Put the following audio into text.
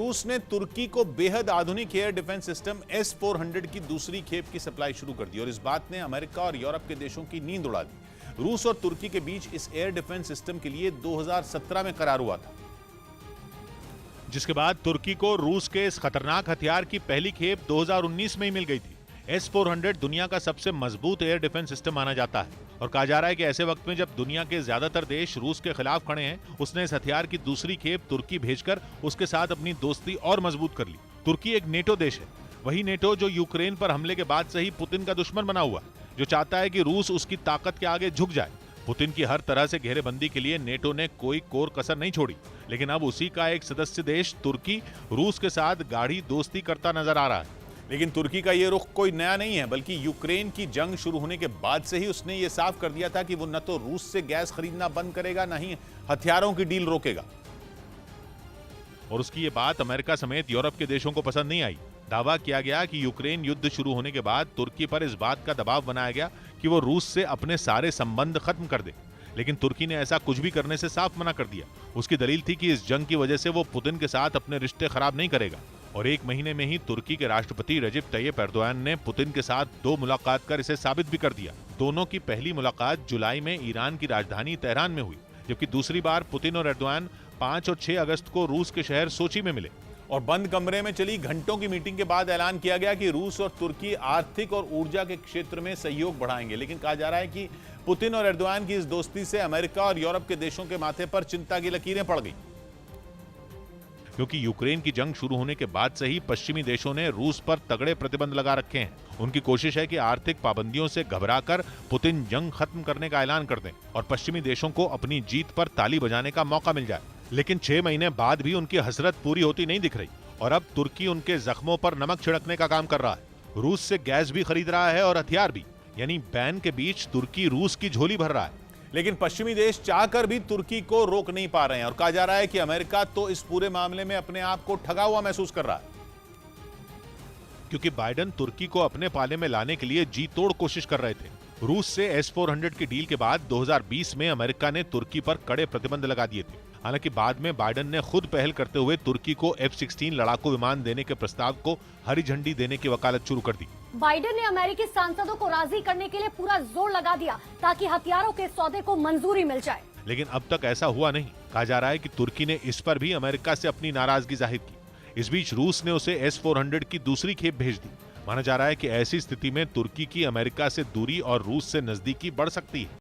रूस ने तुर्की को बेहद आधुनिक एयर डिफेंस सिस्टम S-400 की दूसरी खेप की सप्लाई शुरू कर दी और इस बात ने अमेरिका और यूरोप के देशों की नींद उड़ा दी। रूस और तुर्की के बीच इस एयर डिफेंस सिस्टम के लिए 2017 में करार हुआ था, जिसके बाद तुर्की को रूस के इस खतरनाक हथियार की पहली खेप 2019 में ही मिल गई थी। S-400 दुनिया का सबसे मजबूत एयर डिफेंस सिस्टम माना जाता है और कहा जा रहा है कि ऐसे वक्त में जब दुनिया के ज्यादातर देश रूस के खिलाफ खड़े हैं, उसने इस हथियार की दूसरी खेप तुर्की भेजकर उसके साथ अपनी दोस्ती और मजबूत कर ली। तुर्की एक नेटो देश है, वही नेटो जो यूक्रेन पर हमले के बाद से ही पुतिन का दुश्मन बना हुआ, जो चाहता है कि रूस उसकी ताकत के आगे झुक जाए। पुतिन की हर तरह से घेरेबंदी के लिए नेटो ने कोई कोर कसर नहीं छोड़ी, लेकिन अब उसी का एक सदस्य देश तुर्की रूस के साथ गाढ़ी दोस्ती करता नजर आ रहा है। लेकिन तुर्की का ये रुख कोई नया नहीं है, बल्कि यूक्रेन की जंग शुरू होने के बाद से ही उसने ये साफ कर दिया था कि वो न तो रूस से गैस खरीदना बंद करेगा, न ही हथियारों की डील रोकेगा। और उसकी ये बात अमेरिका समेत यूरोप के देशों को पसंद नहीं आई। दावा किया गया कि यूक्रेन युद्ध शुरू होने के बाद तुर्की पर इस बात का दबाव बनाया गया कि वो रूस से अपने सारे संबंध खत्म कर दे, लेकिन तुर्की ने ऐसा कुछ भी करने से साफ मना कर दिया। उसकी दलील थी कि इस जंग की वजह से वो पुतिन के साथ अपने रिश्ते खराब नहीं करेगा। और एक महीने में ही तुर्की के राष्ट्रपति रजब तैयब एर्दोआन ने पुतिन के साथ 2 मुलाकात कर इसे साबित भी कर दिया। दोनों की पहली मुलाकात जुलाई में ईरान की राजधानी तेहरान में हुई, जबकि दूसरी बार पुतिन और एर्दोआन 5 और 6 अगस्त को रूस के शहर सोची में मिले और बंद कमरे में चली घंटों की मीटिंग के बाद ऐलान किया गया कि रूस और तुर्की आर्थिक और ऊर्जा के क्षेत्र में सहयोग बढ़ाएंगे। लेकिन कहा जा रहा है कि पुतिन और एर्दोआन की इस दोस्ती से अमेरिका और यूरोप के देशों के माथे पर चिंता की लकीरें पड़ गई, क्योंकि यूक्रेन की जंग शुरू होने के बाद से ही पश्चिमी देशों ने रूस पर तगड़े प्रतिबंध लगा रखे हैं। उनकी कोशिश है कि आर्थिक पाबंदियों से घबराकर पुतिन जंग खत्म करने का ऐलान कर दें और पश्चिमी देशों को अपनी जीत पर ताली बजाने का मौका मिल जाए। लेकिन 6 महीने बाद भी उनकी हसरत पूरी होती नहीं दिख रही और अब तुर्की उनके जख्मों पर नमक छिड़कने का काम कर रहा है। रूस से गैस भी खरीद रहा है और हथियार भी, यानी बैन के बीच तुर्की रूस की झोली भर रहा है। लेकिन पश्चिमी देश चाहकर भी तुर्की को रोक नहीं पा रहे हैं और कहा जा रहा है कि अमेरिका तो इस पूरे मामले में अपने आप को ठगा हुआ महसूस कर रहा है, क्योंकि बाइडेन तुर्की को अपने पाले में लाने के लिए जी तोड़ कोशिश कर रहे थे। रूस से S-400 की डील के बाद 2020 में अमेरिका ने तुर्की पर कड़े प्रतिबंध लगा दिए थे। हालांकि बाद में बाइडेन ने खुद पहल करते हुए तुर्की को F-16 लड़ाकू विमान देने के प्रस्ताव को हरी झंडी देने की वकालत शुरू कर दी। बाइडेन ने अमेरिकी सांसदों को राजी करने के लिए पूरा जोर लगा दिया ताकि हथियारों के सौदे को मंजूरी मिल जाए, लेकिन अब तक ऐसा हुआ नहीं। कहा जा रहा है कि तुर्की ने इस पर भी अमेरिका से अपनी नाराजगी जाहिर की। इस बीच रूस ने उसे S-400 की दूसरी खेप भेज दी। माना जा रहा है कि ऐसी स्थिति में तुर्की की अमेरिका से दूरी और रूस से नजदीकी बढ़ सकती है।